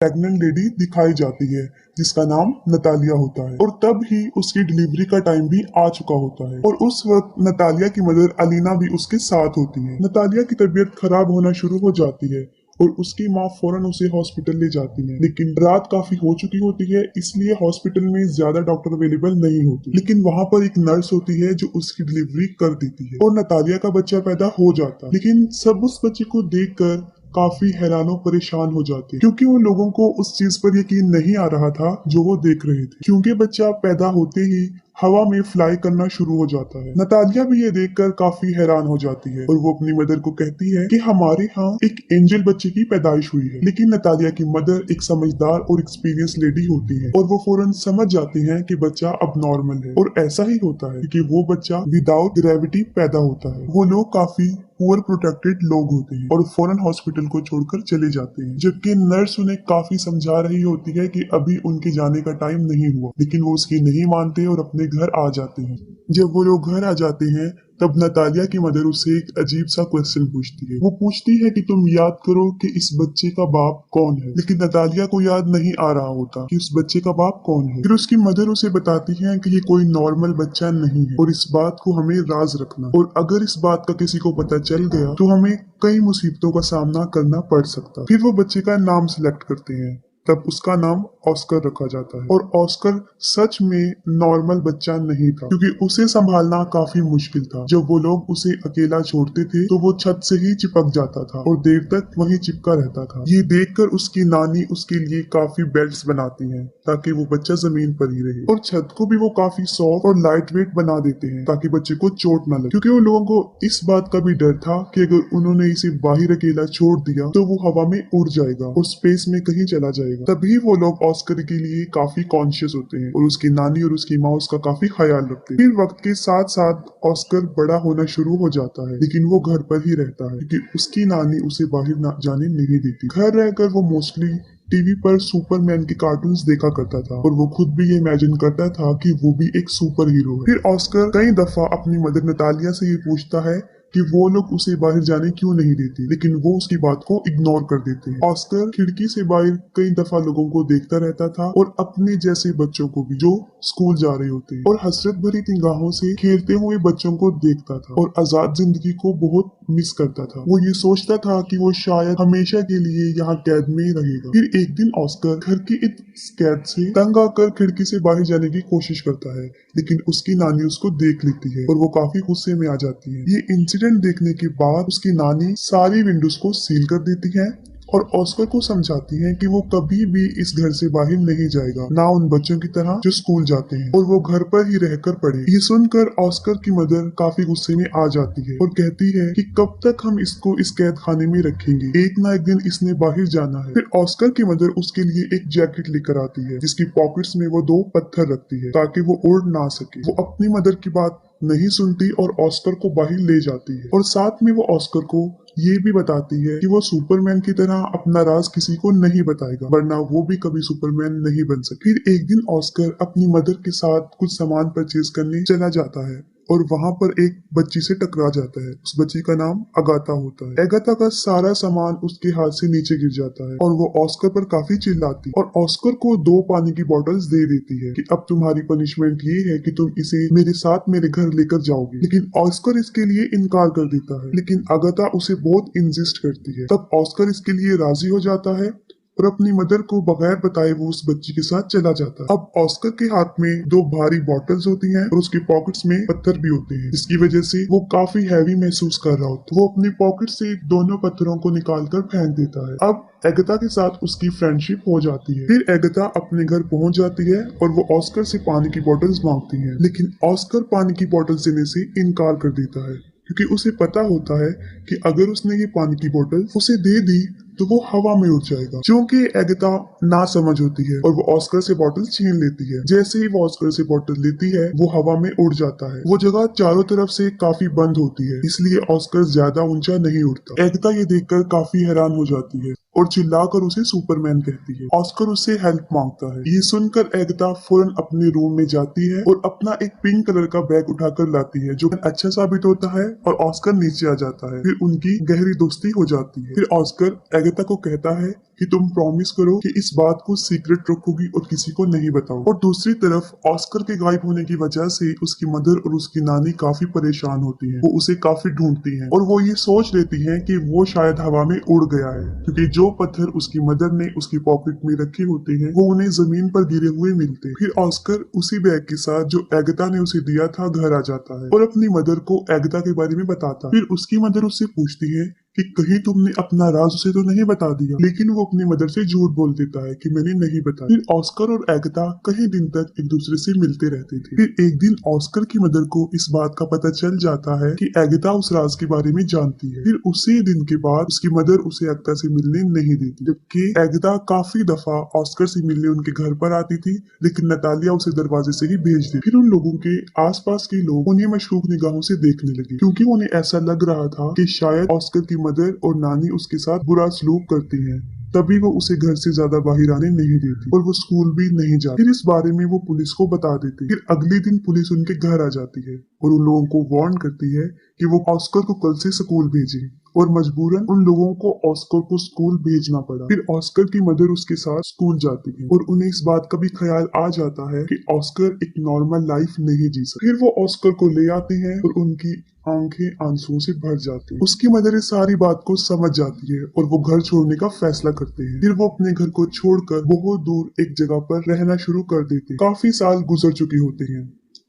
Pregnant lady दिखाई जाती है जिसका नाम नतालिया होता है और तब ही उसकी डिलीवरी का टाइम भी आ चुका होता है और उस वक्त नतालिया की मदर अलीना भी उसके साथ होती है। नतालिया की तबीयत खराब होना शुरू हो जाती है और उसकी माँ फौरन उसे हॉस्पिटल ले जाती है, लेकिन रात काफी हो चुकी होती है इसलिए हॉस्पिटल में ज्यादा डॉक्टर अवेलेबल नहीं होते। लेकिन वहाँ पर एक नर्स होती है जो उसकी डिलीवरी कर देती है और नतालिया का बच्चा पैदा हो जाता है। लेकिन सब उस बच्चे को देखकर काफी हैरानो परेशान हो जाते हैं क्योंकि उन लोगों को उस चीज पर यकीन नहीं आ रहा था जो वो देख रहे थे, क्योंकि बच्चा पैदा होते ही हवा में फ्लाई करना शुरू हो जाता है। नतालिया भी ये देखकर काफी हैरान हो जाती है और वो अपनी मदर को कहती है कि हमारे यहाँ एक एंजल बच्चे की पैदाइश हुई है। लेकिन नतालिया की मदर एक समझदार और एक्सपीरियंस लेडी होती है और वो फौरन समझ जाती है कि बच्चा अब नॉर्मल है और ऐसा ही होता है क्योंकि वो बच्चा विदाउट ग्रेविटी पैदा होता है। वो लोग काफी पुअर प्रोटेक्टेड लोग होते हैं और फौरन हॉस्पिटल को छोड़कर चले जाते हैं, जबकि नर्स उन्हें काफी समझा रही होती है कि अभी उनके जाने का टाइम नहीं हुआ, लेकिन वो उसकी नहीं मानते और अपने घर आ जाते हैं। जब वो लोग घर आ जाते हैं तब नतालिया की मदर उससे एक अजीब सा क्वेश्चन पूछती है। वो पूछती है कि तुम याद करो कि इस बच्चे का बाप कौन है, लेकिन नतालिया को याद नहीं आ रहा होता कि उस बच्चे का बाप कौन है। फिर उसकी मदर उसे बताती है कि ये कोई नॉर्मल बच्चा नहीं है और इस बात को हमें राज रखना, और अगर इस बात का किसी को पता चल गया तो हमें कई मुसीबतों का सामना करना पड़ सकता। फिर वो बच्चे का नाम सिलेक्ट करते हैं, तब उसका नाम ऑस्कर रखा जाता है और ऑस्कर सच में नॉर्मल बच्चा नहीं था क्योंकि उसे संभालना काफी मुश्किल था। जब वो लोग उसे अकेला छोड़ते थे तो वो छत से ही चिपक जाता था और देर तक वहीं चिपका रहता था। ये देखकर उसकी नानी उसके लिए काफी बेल्ट्स बनाती हैं ताकि वो बच्चा जमीन पर ही रहे, और छत को भी वो काफी सॉफ्ट और लाइट वेट बना देते हैं ताकि बच्चे को चोट न लगे, क्योंकि उन लोगों को इस बात का भी डर था कि अगर उन्होंने इसे बाहर अकेला छोड़ दिया तो वो हवा में उड़ जाएगा और स्पेस में कहीं चला जाएगा। तभी वो लोग ऑस्कर के लिए काफी कॉन्शियस होते हैं और उसकी नानी और उसकी माँ उसका काफी ख्याल रखते हैं। फिर वक्त के साथ साथ ऑस्कर बड़ा होना शुरू हो जाता है, लेकिन वो घर पर ही रहता है क्योंकि उसकी नानी उसे बाहर जाने नहीं देती। घर रहकर वो मोस्टली टीवी पर सुपरमैन के कार्टून्स देखा करता था और वो खुद भी ये इमेजिन करता था कि वो भी एक सुपर हीरो है। फिर ऑस्कर कई दफा अपनी मदर नतालिया से ये पूछता है कि वो लोग उसे बाहर जाने क्यों नहीं देते, लेकिन वो उसकी बात को इग्नोर कर देते हैं। ऑस्कर खिड़की से बाहर कई दफा लोगों को देखता रहता था और अपने जैसे बच्चों को भी जो स्कूल जा रहे होते हैं, और हसरत भरी निगाहों से खेलते हुए बच्चों को देखता था और आजाद जिंदगी को बहुत मिस करता था। वो ये सोचता था कि वो शायद हमेशा के लिए यहाँ कैद में रहेगा। फिर एक दिन ऑस्कर घर की इस कैद से तंग आकर खिड़की से बाहर जाने की कोशिश करता है, लेकिन उसकी नानी उसको देख लेती है और वो काफी गुस्से में आ जाती है। ये इंसिडेंट देखने के बाद उसकी नानी सारी विंडोज को सील कर देती है और ऑस्कर को समझाती है कि वो कभी भी इस घर से बाहर नहीं जाएगा, ना उन बच्चों की तरह जो स्कूल जाते हैं, और वो घर पर ही रहकर पढ़े। ये सुनकर ऑस्कर की मदर काफी गुस्से में आ जाती है और कहती है कि कब तक हम इसको इस कैद खाने में रखेंगे, एक ना एक दिन इसने बाहर जाना है। फिर ऑस्कर की मदर उसके लिए एक जैकेट लेकर आती है जिसकी पॉकेट्स में वो 2 पत्थर रखती है ताकि वो उड़ ना सके। वो अपनी मदर की बात नहीं सुनती और ऑस्कर को बाहर ले जाती है और साथ में वो ऑस्कर को ये भी बताती है कि वो सुपरमैन की तरह अपना राज किसी को नहीं बताएगा, वरना वो भी कभी सुपरमैन नहीं बन सके। फिर एक दिन ऑस्कर अपनी मदर के साथ कुछ सामान परचेज करने चला जाता है और वहाँ पर एक बच्ची से टकरा जाता है। उस बच्ची का नाम अगाथा होता है। अगाथा का सारा सामान उसके हाथ से नीचे गिर जाता है और वो ऑस्कर पर काफी चिल्लाती है और ऑस्कर को 2 पानी की बोतल्स दे देती है कि अब तुम्हारी पनिशमेंट ये है कि तुम इसे मेरे साथ मेरे घर लेकर जाओगे। लेकिन ऑस्कर इसके लिए इनकार कर देता है, लेकिन अगाथा उसे बहुत इंसिस्ट करती है। तब ऑस्कर इसके लिए राजी हो जाता है और अपनी मदर को बगैर बताए वो उस बच्ची के साथ चला जाता है। अब ऑस्कर के हाथ में 2 भारी बॉटल्स होती हैं और उसके पॉकेट्स में पत्थर भी होते हैं, जिसकी वजह से वो काफी हैवी महसूस कर रहा होता है। वो अपनी पॉकेट से दोनों पत्थरों को निकालकर फेंक देता है। अब एगाथा के साथ उसकी फ्रेंडशिप हो जाती है। फिर एगाथा अपने घर पहुंच जाती है और वो ऑस्कर से पानी की बोतल्स मांगती है, लेकिन ऑस्कर पानी की बोतल्स देने से इनकार कर देता है क्योंकि उसे पता होता है कि अगर उसने ये पानी की बोतल उसे दे दी तो वो हवा में उड़ जाएगा। क्योंकि एगाथा ना समझ होती है और वो ऑस्कर से बोतल छीन लेती है। जैसे ही वो ऑस्कर से बोतल लेती है वो हवा में उड़ जाता है। वो जगह चारों तरफ से काफी बंद होती है, इसलिए ऑस्कर ज्यादा ऊंचा नहीं उड़ता। एगाथा ये देखकर काफी हैरान हो जाती है और चिल्लाकर उसे सुपरमैन कहती है। ऑस्कर उससे हेल्प मांगता है। ये सुनकर एगाथा फौरन अपने रूम में जाती है और अपना एक पिंक कलर का बैग उठाकर लाती है जो अच्छा साबित होता है और ऑस्कर नीचे आ जाता है। फिर उनकी गहरी दोस्ती हो जाती है। फिर ऑस्कर एगाथा को कहता है कि तुम प्रॉमिस करो कि इस बात को सीक्रेट रखोगी और किसी को नहीं बताओ। और दूसरी तरफ ऑस्कर के गायब होने की वजह से उसकी मदर और उसकी नानी काफी परेशान होती है। वो उसे काफी ढूंढती है और वो ये सोच लेती है कि वो शायद हवा में उड़ गया है, क्योंकि जो पत्थर उसकी मदर ने उसकी पॉकेट में रखे होते हैं वो उन्हें जमीन पर गिरे हुए मिलते हैं। फिर ऑस्कर उसी बैग के साथ जो एगता ने उसे दिया था घर आ जाता है और अपनी मदर को एगता के बारे में बताता है। फिर उसकी मदर उससे पूछती है कि कहीं तुमने अपना राज उसे तो नहीं बता दिया, लेकिन वो अपनी मदर से झूठ बोल देता है कि मैंने नहीं बताया। फिर ऑस्कर और एगता कई दिन तक एक दूसरे से मिलते रहते थे। फिर एक दिन ऑस्कर की मदर को इस बात का पता चल जाता है कि एगता उस राज के बारे में जानती है। फिर उसी दिन के बाद उसकी मदर उसे एगता से मिलने नहीं देती, जबकि एगता काफी दफा ऑस्कर से मिलने उनके घर पर आती थी, लेकिन नतालिया उसे दरवाजे से ही भेज दी। फिर उन लोगों के आसपास के लोग उन्हें मशकूक निगाहों से देखने लगे, क्योंकि उन्हें ऐसा लग रहा था कि शायद ऑस्कर की मदर और नानी उसके साथ बुरा सलूक करती हैं, तभी वो उसे घर से ज्यादा बाहर आने नहीं देती और वो स्कूल भी नहीं जाती। फिर इस बारे में वो पुलिस को बता देती। फिर अगले दिन पुलिस उनके घर आ जाती है और उन लोगों को वार्न करती है कि वो ऑस्कर को कल से स्कूल भेजें, और मजबूरन उन लोगों को ऑस्कर को स्कूल भेजना पड़ा। फिर ऑस्कर की मदर उसके साथ स्कूल जाती है और उन्हें इस बात का भी ख्याल आ जाता है कि ऑस्कर एक नॉर्मल लाइफ नहीं जी सकता। फिर वो ऑस्कर को ले आते हैं और उनकी आंखें आंसुओं से भर जाती हैं। उसकी मदर इस सारी बात को समझ जाती है और वो घर छोड़ने का फैसला करते हैं। फिर वो अपने घर को छोड़कर बहुत दूर एक जगह पर रहना शुरू कर देते हैं। काफी साल गुजर चुके होते हैं।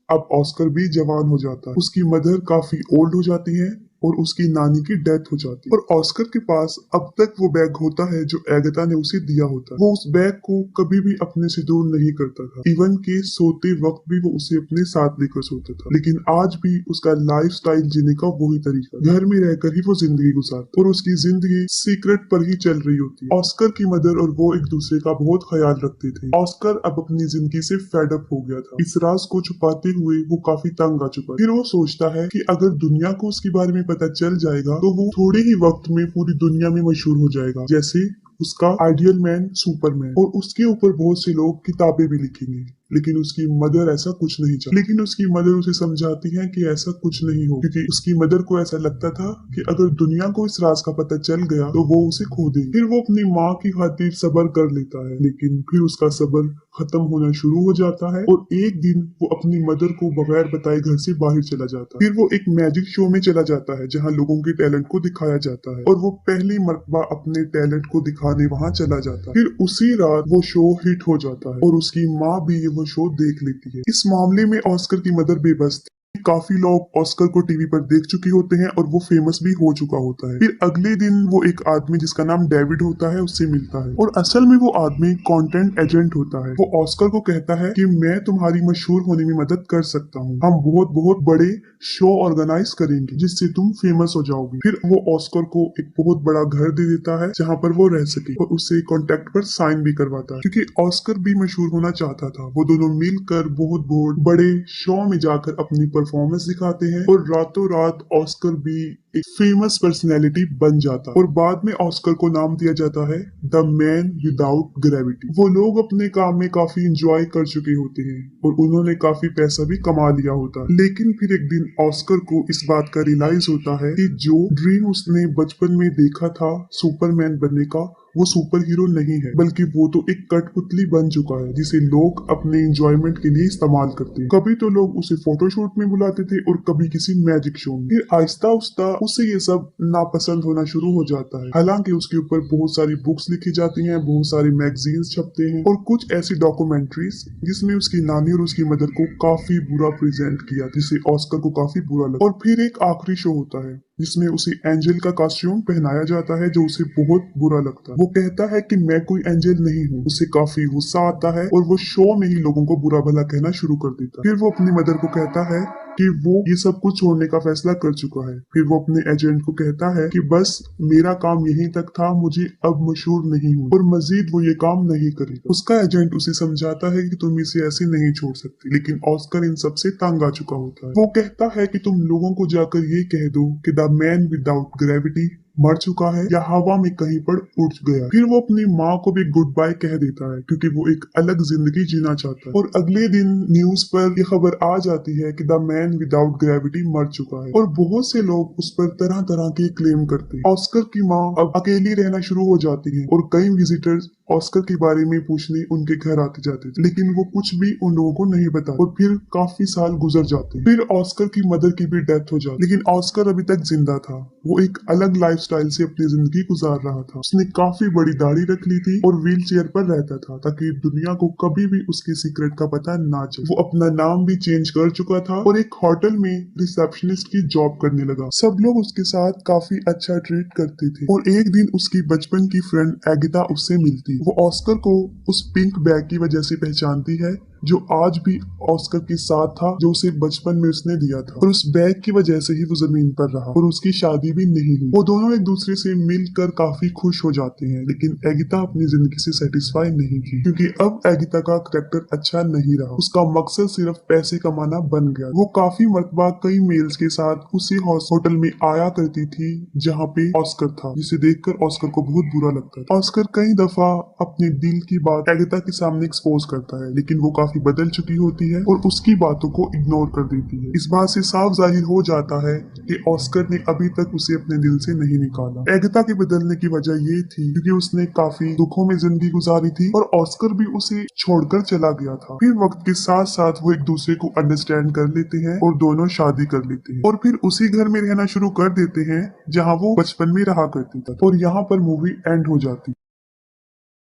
अब ऑस्कर भी जवान हो जाता है, उसकी मदर काफी ओल्ड हो जाती है और उसकी नानी की डेथ हो जाती है। और ऑस्कर के पास अब तक वो बैग होता है जो एगता ने उसे दिया होता है। वो उस बैग को कभी भी अपने से दूर नहीं करता था, इवन के सोते वक्त भी वो उसे अपने साथ लेकर सोता था। लेकिन आज भी उसका लाइफस्टाइल जीने का वही तरीका, घर में रहकर ही वो जिंदगी गुजारता और उसकी जिंदगी सीक्रेट पर ही चल रही होती है। ऑस्कर की मदर और वो एक दूसरे का बहुत ख्याल रखते थे। ऑस्कर अब अपनी जिंदगी से फेड अप हो गया था। इस राज को छुपाते हुए वो काफी तंग आ चुका। फिर वो सोचता है कि अगर दुनिया को उसके बारे में पता चल जाएगा तो वो थोड़े ही वक्त में पूरी दुनिया में मशहूर हो जाएगा, जैसे उसका आइडियल मैन सुपरमैन, और उसके ऊपर बहुत से लोग किताबें भी लिखेंगे। लेकिन उसकी मदर ऐसा कुछ नहीं चाहती। लेकिन उसकी मदर उसे समझाती है कि ऐसा कुछ नहीं हो, क्योंकि उसकी मदर को ऐसा लगता था कि अगर दुनिया को इस राज का पता चल गया तो वो उसे खो देगी। फिर वो अपनी माँ की खातिर सब्र कर लेता है, लेकिन फिर उसका सब्र खत्म होना शुरू हो जाता है और एक दिन वो अपनी मदर को बगैर बताए घर से बाहर चला जाता है। फिर वो एक मैजिक शो में चला जाता है जहाँ लोगों के टैलेंट को दिखाया जाता है और वो पहली मर्तबा अपने टैलेंट को दिखाने वहाँ चला जाता है। फिर उसी रात वो शो हिट हो जाता है और उसकी माँ भी ये वो शो देख लेती है। इस मामले में ऑस्कर की मदर बेबस थी। काफी लोग ऑस्कर को टीवी पर देख चुके होते हैं और वो फेमस भी हो चुका होता है। फिर अगले दिन वो एक आदमी जिसका नाम डेविड होता है उससे मिलता है और असल में वो आदमी कंटेंट एजेंट होता है। वो ऑस्कर को कहता है कि मैं तुम्हारी मशहूर होने में मदद कर सकता हूँ, हम बहुत बहुत बड़े शो ऑर्गेनाइज करेंगे जिससे तुम फेमस हो जाओगी। फिर वो ऑस्कर को एक बहुत बड़ा घर दे देता है जहाँ पर वो रह सके और उससे कॉन्ट्रैक्ट पर साइन भी करवाता है, क्योंकि ऑस्कर भी मशहूर होना चाहता था। वो दोनों मिलकर बहुत बहुत बड़े शो में जाकर अपनी परफॉर्मेंस दिखाते हैं और रातों रात ऑस्कर भी एक फेमस पर्सनैलिटी बन जाता है और बाद में ऑस्कर को नाम दिया जाता है द मैन विदाउट ग्रेविटी। वो लोग अपने काम में काफी इंजॉय कर चुके होते हैं और उन्होंने काफी पैसा भी कमा लिया होता है। लेकिन फिर एक दिन ऑस्कर को इस बात का रियलाइज होता है कि जो ड्रीम उसने बचपन में देखा था सुपरमैन बनने का, वो सुपर हीरो नहीं है, बल्कि वो तो एक कठपुतली बन चुका है जिसे लोग अपने एंजॉयमेंट के लिए इस्तेमाल करते हैं। कभी तो लोग उसे फोटोशूट में बुलाते थे और कभी किसी मैजिक शो में। फिर आहिस्ता आहिस्ता उसे ये सब नापसंद होना शुरू हो जाता है। हालांकि उसके ऊपर बहुत सारी बुक्स लिखी जाती हैं, बहुत सारे मैगजीन्स छपते हैं और कुछ ऐसी डॉक्यूमेंट्रीज जिसमें उसकी नानी और उसकी मदर को काफी बुरा प्रेजेंट किया, जिसे ऑस्कर को काफी बुरा लगा। और फिर एक आखिरी शो होता है जिसमें उसे एंजल का कॉस्ट्यूम पहनाया जाता है जो उसे बहुत बुरा लगता है। वो कहता है कि मैं कोई एंजल नहीं हूँ। उसे काफी गुस्सा आता है और वो शो में ही लोगों को बुरा भला कहना शुरू कर देता है। फिर वो अपनी मदर को कहता है कि वो ये सब कुछ छोड़ने का फैसला कर चुका है। फिर वो अपने एजेंट को कहता है कि बस मेरा काम यहीं तक था, मुझे अब मशहूर नहीं हूँ और मजीद वो ये काम नहीं करेगा। उसका एजेंट उसे समझाता है कि तुम इसे ऐसे नहीं छोड़ सकती, लेकिन ऑस्कर इन सब से तंग आ चुका होता है। वो कहता है कि तुम लोगों को जाकर ये कह दो कि द मैन विदाउट ग्रेविटी मर चुका है या हवा में कहीं पर उड़ गया। फिर वो अपनी माँ को भी गुड बाय कह देता है क्योंकि वो एक अलग जिंदगी जीना चाहता है। और अगले दिन न्यूज पर ये खबर आ जाती है कि द मैन विदाउट ग्रेविटी मर चुका है और बहुत से लोग उस पर तरह तरह के क्लेम करते हैं। ऑस्कर की माँ अब अकेली रहना शुरू हो जाती है और कई विजिटर्स ऑस्कर के बारे में पूछने उनके घर आते जाते थे, लेकिन वो कुछ भी उन लोगों को नहीं बता। और फिर काफी साल गुजर जाते हैं। फिर ऑस्कर की मदर की भी डेथ हो जाती, लेकिन ऑस्कर अभी तक जिंदा था। वो एक अलग लाइफस्टाइल से अपनी जिंदगी गुजार रहा था। उसने काफी बड़ी दाढ़ी रख ली थी और व्हील चेयर पर रहता था ताकि दुनिया को कभी भी उसके सीक्रेट का पता ना चले। वो अपना नाम भी चेंज कर चुका था और एक होटल में रिसेप्शनिस्ट की जॉब करने लगा। सब लोग उसके साथ काफी अच्छा ट्रीट करते थे और एक दिन उसकी बचपन की फ्रेंड एगिता उससे मिलती। वो ऑस्कर को उस पिंक बैग की वजह से पहचानती है जो आज भी ऑस्कर के साथ था, जो उसे बचपन में उसने दिया था। और उस बैग की वजह से ही वो जमीन पर रहा और उसकी शादी भी नहीं हुई। वो दोनों एक दूसरे से मिलकर काफी खुश हो जाते हैं, लेकिन एगिता अपनी जिंदगी से सेटिस्फाई नहीं थी क्योंकि अब एगिता का कैरेक्टर अच्छा नहीं रहा। उसका मकसद सिर्फ पैसे कमाना बन गया। वो काफी मरतबा कई मेल्स के साथ उसी होटल में आया करती थी जहाँ पे ऑस्कर था, जिसे देखकर ऑस्कर को बहुत बुरा लगता था। ऑस्कर कई दफा अपने दिल की बात एगिता के सामने एक्सपोज करता है, लेकिन वो काफी बदल चुकी होती है और उसकी बातों को इग्नोर कर देती है। इस बात से साफ जाहिर हो जाता है कि ऑस्कर ने अभी तक उसे अपने दिल से नहीं निकाला। एगिता के बदलने की वजह ये थी क्योंकि उसने काफी दुखों में जिंदगी गुजारी थी और ऑस्कर भी उसे छोड़कर चला गया था। फिर वक्त के साथ साथ वो एक दूसरे को अंडरस्टैंड कर लेते हैं और दोनों शादी कर लेते हैं और फिर उसी घर में रहना शुरू कर देते हैं जहाँ वो बचपन में रहा करती थी। और यहाँ पर मूवी एंड हो जाती है।